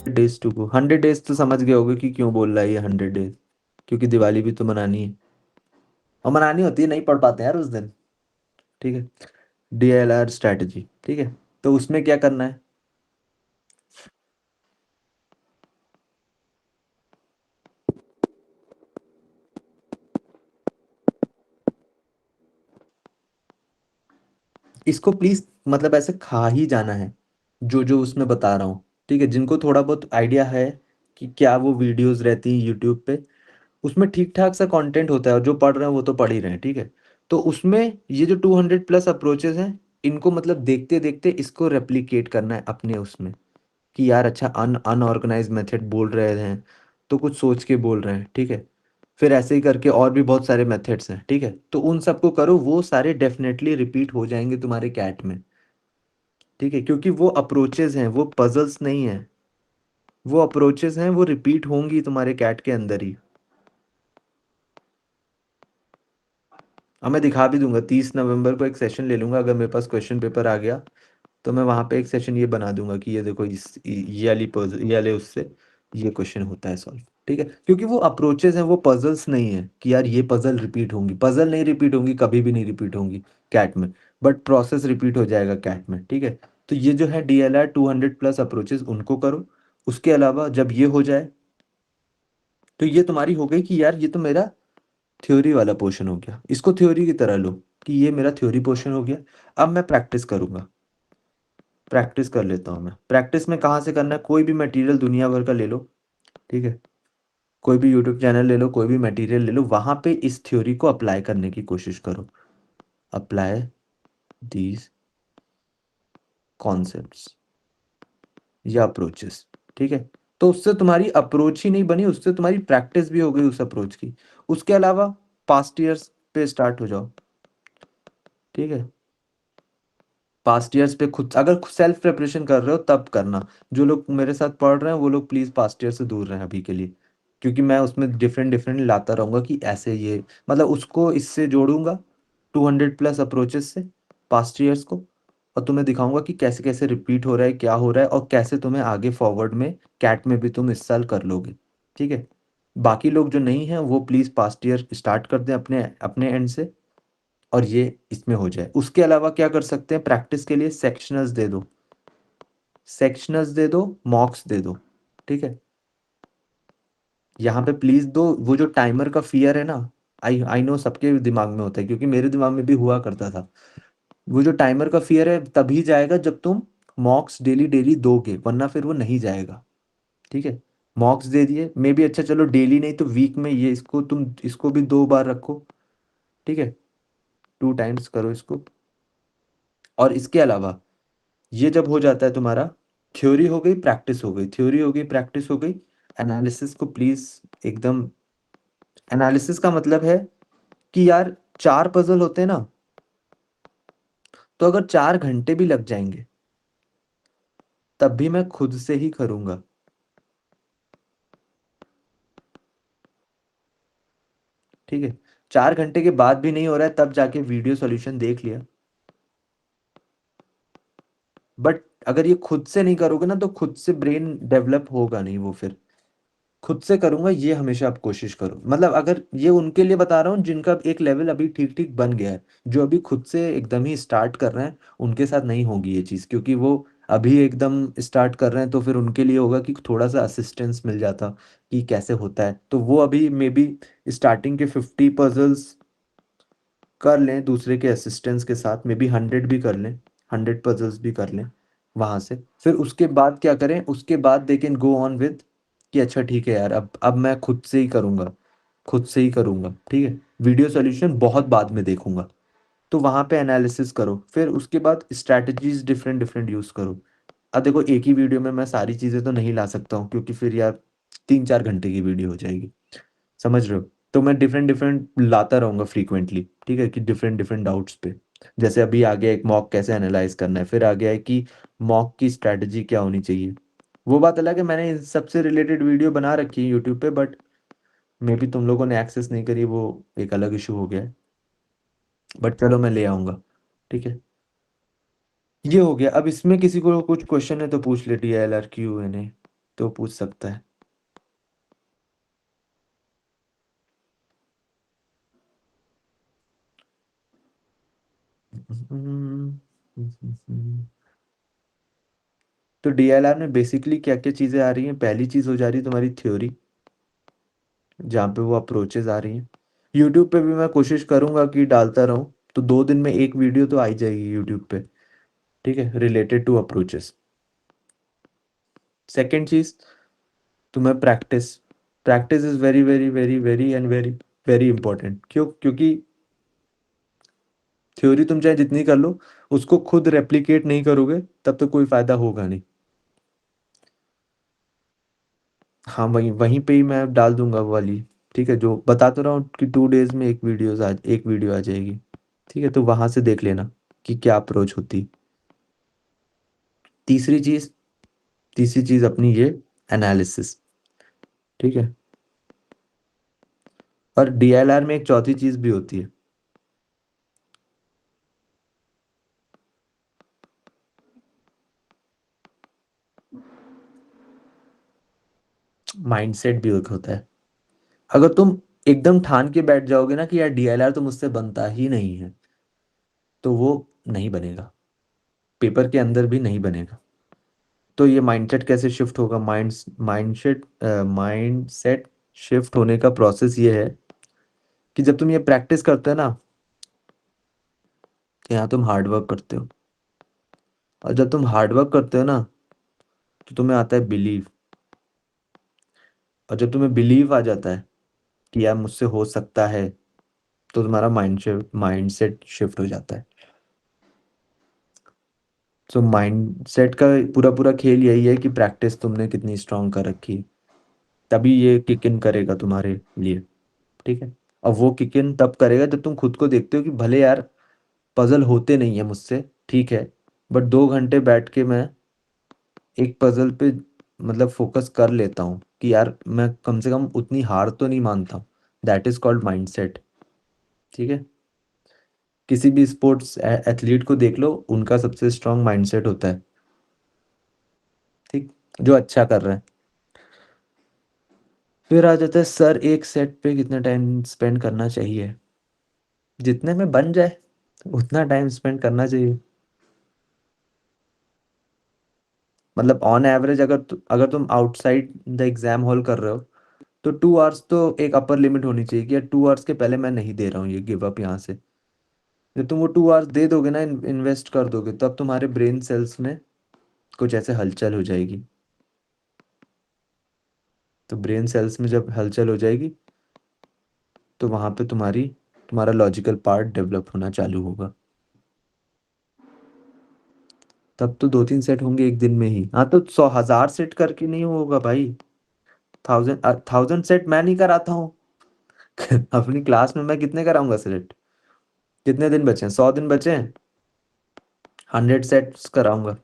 Days to go, 100 days तो समझ गए होगे कि क्यों बोल रहा है ये 100 डेज, क्योंकि दिवाली भी तो मनानी है, और मनानी होती है, नहीं पढ़ पाते हैं यार उस दिन। ठीक है, DLR स्ट्रैटेजी, ठीक है। तो उसमें क्या करना है, इसको प्लीज मतलब ऐसे खा ही जाना है, जो जो उसमें बता रहा हूँ। ठीक है, जिनको थोड़ा बहुत आइडिया है कि क्या वो वीडियोस रहती हैं यूट्यूब पे, उसमें ठीक ठाक सा कंटेंट होता है, और जो पढ़ रहे हैं वो तो पढ़ ही रहे हैं। ठीक है, तो उसमें ये जो 200+ अप्रोचेस हैं, इनको मतलब देखते देखते इसको रेप्लिकेट करना है अपने उसमें, कि यार अच्छा अनऑर्गेनाइज मेथड बोल रहे हैं, तो कुछ सोच के बोल रहे हैं। ठीक है, फिर ऐसे ही करके और भी बहुत सारे मेथड्स हैं। ठीक है, तो उन सबको करो, वो सारे डेफिनेटली रिपीट हो जाएंगे तुम्हारे कैट में। ठीक है, क्योंकि वो अप्रोचेस हैं, वो पजल्स नहीं है, वो अप्रोचेस हैं, वो रिपीट होंगी तुम्हारे कैट के अंदर ही। अब मैं दिखा भी दूंगा, 30 नवंबर को एक सेशन ले लूंगा, अगर मेरे पास क्वेश्चन पेपर आ गया तो मैं वहां पे एक सेशन ये बना दूंगा कि ये देखो ये वाली पजल, ये वाले उससे ये क्वेश्चन होता है सॉल्व। ठीक है, क्योंकि वो अप्रोचेस हैं, वो पजल्स नहीं है कि यार ये पजल रिपीट होंगी, पजल नहीं रिपीट होंगी, कभी भी नहीं रिपीट होंगी कैट में, बट प्रोसेस रिपीट हो जाएगा कैट में। ठीक है, तो ये जो है DLR 200+ अप्रोचेस, उनको करो। उसके अलावा जब ये हो जाए, तो ये तुम्हारी हो गई कि यार ये तो मेरा थ्योरी वाला पोर्शन हो गया, इसको थ्योरी की तरह लो कि ये मेरा थ्योरी पोर्शन हो गया। अब मैं प्रैक्टिस करूंगा, प्रैक्टिस कर लेता हूँ मैं। प्रैक्टिस में कहाँ से करना है, कोई भी मटेरियल दुनिया भर का ले लो। ठीक है, कोई भी यूट्यूब चैनल ले लो, कोई भी मटेरियल ले लो, वहाँ पे इस थ्योरी को अप्लाई करने की कोशिश करो। अप्लाई दीज कॉन्सेप्ट्स या अप्रोचेस। ठीक है, तो उससे तुम्हारी अप्रोच ही नहीं बनी, उससे तुम्हारी प्रैक्टिस भी हो गई उस अप्रोच की। उसके अलावा पास्ट ईयर्स पे स्टार्ट हो जाओ। ठीक है, पास्ट ईयर्स पे खुद अगर सेल्फ प्रिपरेशन कर रहे हो तब करना। जो लोग मेरे साथ पढ़ रहे हैं वो लोग प्लीज पास्ट ईयर से दूर रहें अभी के लिए, क्योंकि मैं उसमें डिफरेंट डिफरेंट लाता रहूंगा कि ऐसे ये मतलब उसको इससे जोड़ूंगा, 200+ अप्रोचेस से पास्ट ईयर्स को, और तुम्हें दिखाऊंगा कि कैसे कैसे रिपीट हो रहा है, क्या हो रहा है, और कैसे तुम्हें आगे फॉरवर्ड में कैट में भी तुम इस साल कर लोगे। ठीक है, बाकी लोग जो नहीं हैं वो प्लीज पास्ट ईयर स्टार्ट कर दें अपने अपने एंड से, और ये इसमें हो जाए। उसके अलावा क्या कर सकते हैं, प्रैक्टिस के लिए सेक्शनल्स दे दो, सेक्शनल्स दे दो, मॉक्स दे दो। ठीक है, यहाँ पे प्लीज दो। वो जो टाइमर का फियर है ना, आई आई नो सबके दिमाग में होता है, क्योंकि मेरे दिमाग में भी हुआ करता था। वो जो टाइमर का फियर है तभी जाएगा जब तुम मॉक्स डेली डेली दोगे, वरना फिर वो नहीं जाएगा। ठीक है, मॉक्स दे दिए, मे भी अच्छा चलो डेली नहीं तो वीक में ये इसको तुम इसको भी 2 बार रखो। ठीक है, 2 टाइम्स करो इसको। और इसके अलावा ये जब हो जाता है तुम्हारा, थ्योरी हो गई, प्रैक्टिस हो गई, थ्योरी हो गई, प्रैक्टिस हो गई, एनालिसिस को प्लीज एकदम, एनालिसिस का मतलब है कि यार 4 पजल होते हैं ना, तो अगर 4 घंटे भी लग जाएंगे तब भी मैं खुद से ही करूंगा। ठीक है, 4 घंटे के बाद भी नहीं हो रहा है तब जाके वीडियो सॉल्यूशन देख लिया, बट अगर ये खुद से नहीं करोगे ना तो खुद से ब्रेन डेवलप होगा नहीं वो फिर। खुद से करूंगा ये हमेशा आप कोशिश करो, मतलब अगर ये उनके लिए बता रहा हूँ जिनका एक लेवल अभी ठीक ठीक बन गया है, जो अभी खुद से एकदम ही स्टार्ट कर रहे हैं, उनके साथ नहीं होगी ये चीज़, क्योंकि वो अभी एकदम स्टार्ट कर रहे हैं, तो फिर उनके लिए होगा कि थोड़ा सा असिस्टेंस मिल जाता कि कैसे होता है, तो वो अभी मे बी स्टार्टिंग के 50 पजल्स कर लें दूसरे के असिस्टेंस के साथ, मे बी 100 भी कर लें, 100 पजल्स भी कर लें वहां से। फिर उसके बाद क्या करें, उसके बाद they can go on with कि अच्छा ठीक है यार, अब मैं खुद से ही करूंगा, खुद से ही करूंगा। ठीक है, वीडियो सॉल्यूशन बहुत बाद में देखूंगा। तो वहां पे एनालिसिस करो, फिर उसके बाद स्ट्रैटेजीज डिफरेंट डिफरेंट यूज करो। अब देखो एक ही वीडियो में मैं सारी चीजें तो नहीं ला सकता हूँ, क्योंकि फिर यार 3-4 घंटे की वीडियो हो जाएगी, समझ रहे हो। तो मैं डिफरेंट डिफरेंट लाता रहूंगा फ्रीक्वेंटली। ठीक है, कि डिफरेंट डिफरेंट डाउट्स पे, जैसे अभी आ गया एक मॉक कैसे एनालाइज करना है, फिर आ गया है कि मॉक की स्ट्रैटेजी क्या होनी चाहिए। वो बात अलग है, मैंने इन सबसे रिलेटेड वीडियो बना रखी है यूट्यूब पे, बट मे बी तुम लोगों ने एक्सेस नहीं करी, वो एक अलग इशू हो गया है, बट चलो मैं ले आऊंगा। ठीक है, ये हो गया। अब इसमें किसी को कुछ क्वेश्चन है तो पूछ ले, DLR QA ने। तो पूछ सकता है। तो डीएलआर में बेसिकली क्या क्या चीज़ें आ रही हैं? पहली चीज़ हो जा रही है तुम्हारी थ्योरी, जहाँ पे वो अप्रोचेज आ रही हैं। यूट्यूब पे भी मैं कोशिश करूंगा कि डालता रहूं, तो 2 दिन में एक वीडियो तो आ ही जाएगी यूट्यूब पे, ठीक है, रिलेटेड टू अप्रोचेस। सेकेंड चीज़, तुम्हें practice. Practice is very very very very and very very important. क्यों? क्योंकि थ्योरी तुम चाहे जितनी कर लो, उसको खुद रेप्लिकेट नहीं करोगे तब तो कोई फायदा होगा नहीं। हाँ, वहीं वहीं पे ही मैं डाल दूंगा वो वाली, ठीक है, जो बता तो रहा हूँ कि 2 डेज में एक वीडियो आ जाएगी। ठीक है, तो वहां से देख लेना कि क्या अप्रोच होती। तीसरी चीज तीसरी चीज अपनी ये एनालिसिस, ठीक है। और डीएलआर में एक चौथी चीज भी होती है, माइंडसेट भी एक होता है। अगर तुम एकदम ठान के बैठ जाओगे ना कि यार डीएलआर तो मुझसे बनता ही नहीं है, तो वो नहीं बनेगा, पेपर के अंदर भी नहीं बनेगा। तो ये माइंडसेट कैसे शिफ्ट होगा? माइंडसेट शिफ्ट होने का प्रोसेस ये है कि जब तुम ये प्रैक्टिस करते हो ना, तो यहाँ तुम हार्ड वर्क करते हो, और जब तुम हार्ड वर्क करते हो ना, तो तुम्हें आता है बिलीव। और जब तुम्हें बिलीव आ जाता है कि यार मुझसे हो सकता है, तो तुम्हारा माइंडसेट शिफ्ट हो जाता है। सो माइंडसेट का पूरा पूरा खेल यही है कि प्रैक्टिस तुमने कितनी स्ट्रांग कर रखी है, तभी ये किक इन करेगा तुम्हारे लिए, ठीक है। और वो किक इन तब करेगा जब तुम खुद को देखते हो कि भले यार पजल होते नहीं है मुझसे, ठीक है, बट 2 घंटे बैठ के मैं एक पजल पे मतलब फोकस कर लेता हूँ कि यार मैं कम से कम उतनी हार तो नहीं मानता हूँ। दैट इज कॉल्ड माइंडसेट, ठीक है। किसी भी स्पोर्ट्स एथलीट को देख लो, उनका सबसे स्ट्रांग माइंडसेट होता है, ठीक, जो अच्छा कर रहा है। फिर आ जाता है सर, एक सेट पे कितना टाइम स्पेंड करना चाहिए? जितने में बन जाए उतना टाइम स्पेंड करना चाहिए। मतलब ऑन एवरेज, अगर तुम आउटसाइड द एग्जाम हॉल कर रहे हो, तो 2 आवर्स तो एक अपर लिमिट होनी चाहिए कि यार 2 आवर्स के पहले मैं नहीं दे रहा हूँ, ये गिव अप यहाँ से। जब तुम वो 2 आवर्स दे दोगे ना, इन्वेस्ट कर दोगे, तब तुम्हारे ब्रेन सेल्स में कुछ ऐसे हलचल हो जाएगी। तो ब्रेन सेल्स में जब हलचल हो जाएगी, तो वहां पे तुम्हारा लॉजिकल पार्ट डेवलप होना चालू होगा। तब तो 2-3 सेट होंगे एक दिन में ही। हाँ, तो 100,000 सेट करके नहीं होगा भाई। 1000 मैं नहीं कराता हूँ। अपनी क्लास में मैं कितने कराऊंगा सेट? कितने दिन बचे हैं? 100 दिन बचे हैं, 100 सेट्स कराऊंगा।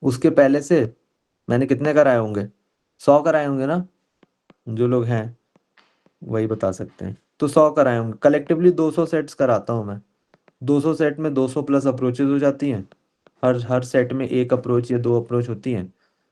उसके पहले से मैंने कितने कराए होंगे? 100 कराए होंगे ना। जो लोग हैं वही बता सकते हैं। तो 100 कराए होंगे, कलेक्टिवली 200 सेट्स कराता हूँ मैं। 200 सेट में 200 प्लस अप्रोचेज हो जाती हैं। हर हर सेट में एक अप्रोच या 2 अप्रोच होती हैं।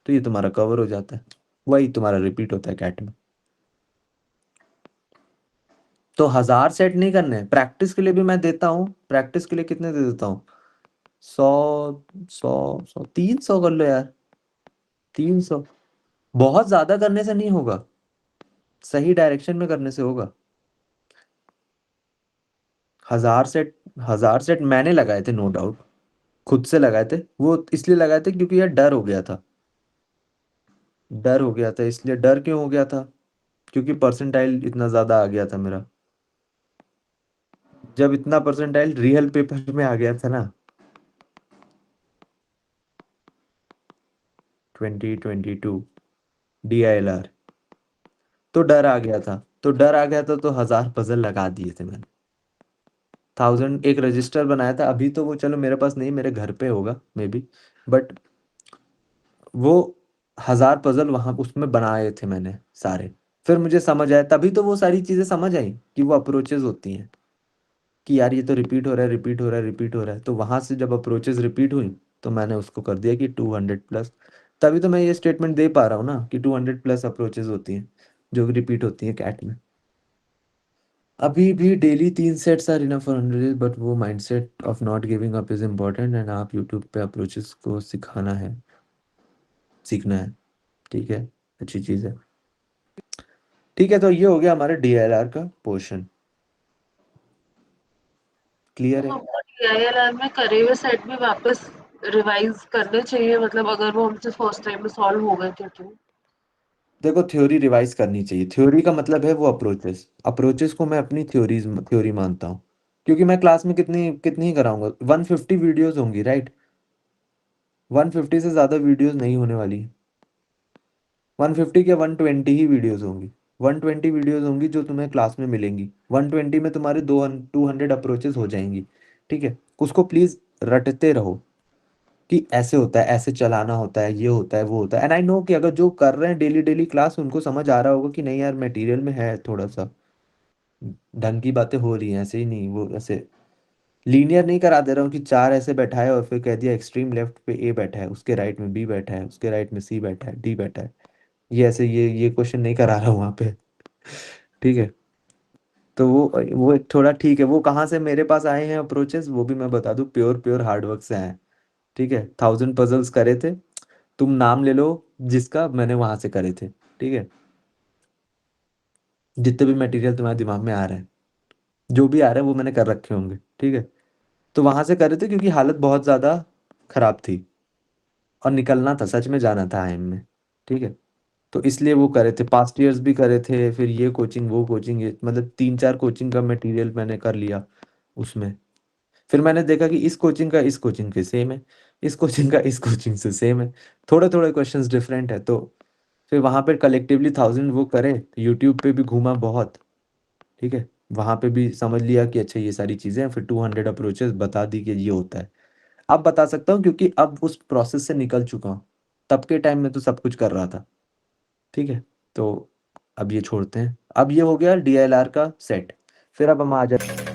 तो ये तुम्हारा कवर हो जाता है। वही तुम्हारा रिपीट होता है कैट में। तो 1000 सेट नहीं करने, प्रैक्टिस के लिए भी मैं देता हूँ। प्रैक्टिस के लिए कितने दे देता हूँ? 100 100 100, 300 कर लो यार। 300 बहुत ज्यादा करने से नहीं होगा, सही डायरेक्शन में करने से होगा। 1000 सेट, 1000 सेट मैंने लगाए थे, नो डाउट। खुद से लगाए थे, वो इसलिए लगाए थे क्योंकि यार डर हो गया था। डर हो गया था, इसलिए। डर क्यों हो गया था? क्योंकि परसेंटाइल इतना ज्यादा आ गया था मेरा। जब इतना परसेंटाइल रियल पेपर में आ गया था ना, 2022 DILR, तो डर आ गया था। तो 1000 पजल लगा दिए थे मैंने। 1000 एक रजिस्टर बनाया था, अभी तो वो चलो मेरे पास नहीं, मेरे घर पे होगा मे बी, बट वो 1000 पजल वहां उसमें बनाए थे मैंने सारे। फिर मुझे समझ आया, तभी तो वो सारी चीजें समझ आई कि वो अप्रोचेज होती हैं, कि यार ये तो रिपीट हो रहा है, रिपीट हो रहा है, रिपीट हो रहा है। तो वहां से जब अप्रोचेज रिपीट हुई, तो मैंने उसको कर दिया कि 200 प्लस तभी तो मैं ये स्टेटमेंट दे पा रहा हूँ ना कि 200 प्लस अप्रोचेस होती हैं जो रिपीट होती हैं कैट में। अभी भी daily 3 sets are enough for 100 but वो mindset of not giving up is important and आप यूट्यूब पे अप्रोचेस को सिखाना है, सीखना है। ठीक है, अच्छी चीज़ है। ठीक है, तो ये हो गया हमारे DLR का पोर्शन। तो क्लियर है? हमको DILR में करे हुए सेट भी वापस रिवाइज करने चाहिए, मतलब अगर वो हमसे फर्स्ट टाइम में सॉल्व हो गए थे तो। देखो, थ्योरी रिवाइज करनी चाहिए। थ्योरी का मतलब है वो अप्रोचेस, अप्रोचेस को मैं अपनी थ्योरी मानता हूँ, क्योंकि मैं क्लास में कितनी कितनी ही कराऊंगा, 150 वीडियोस होंगी, राइट? 150 से ज़्यादा वीडियोस नहीं होने वाली। 150 क्या 120 ही वीडियोस होंगी। 120 वीडियोस होंगी जो तुम्हें क्लास में मिलेंगी। 120 में तुम्हारे 200 अप्रोचेस हो जाएंगी। ठीक है, उसको प्लीज़ रटते रहो कि ऐसे होता है, ऐसे चलाना होता है, ये होता है, वो होता है। एंड आई नो कि अगर जो कर रहे हैं डेली डेली क्लास, उनको समझ आ रहा होगा कि नहीं यार, मटेरियल में है थोड़ा सा, ढंग की बातें हो रही हैं, ऐसे ही नहीं, वो ऐसे लीनियर नहीं करा दे रहा हूँ कि चार ऐसे बैठा है और फिर कह दिया एक्सट्रीम लेफ्ट पे ए बैठा है, उसके राइट में बी बैठा है, उसके राइट में सी बैठा है, डी बैठा है। ये ऐसे ये क्वेश्चन नहीं करा रहा हूँ वहाँ पे। ठीक है, तो वो एक थोड़ा ठीक है। वो कहाँ से मेरे पास आए हैं अप्रोचेस, वो भी मैं बता दूँ, प्योर प्योर हार्डवर्क से आए हैं। ठीक है, 1000 पजल्स करे थे, तुम नाम ले लो जिसका, मैंने वहां से करे थे। ठीक है, जितने भी मटेरियल तुम्हारे दिमाग में आ रहे हैं, जो भी आ रहा है वो मैंने कर रखे होंगे। ठीक है, तो वहां से करे थे क्योंकि हालत बहुत ज्यादा खराब थी और निकलना था, सच में जाना था IIM में। ठीक है, तो इसलिए वो करे थे। पास्ट ईयर्स भी करे थे, फिर ये कोचिंग वो कोचिंग, ये मतलब 3 4 कोचिंग का मटेरियल मैंने कर लिया उसमें। फिर मैंने देखा कि इस कोचिंग का इस कोचिंग के सेम है, इस कोचिंग का इस कोचिंग से सेम है, थोड़े थोड़े क्वेश्चंस डिफरेंट है। तो फिर वहां पर कलेक्टिवली 1000 वो करे। यूट्यूब पे भी घूमा बहुत। ठीक है, वहां पे भी समझ लिया कि अच्छा ये सारी चीजें हैं, फिर 200 अप्रोचेस बता दी कि ये होता है। अब बता सकता हूँ क्योंकि अब उस प्रोसेस से निकल चुका हूँ। तब के टाइम में तो सब कुछ कर रहा था। ठीक है, तो अब ये छोड़ते हैं। अब ये हो गया DLR का सेट। फिर अब हम आ जाते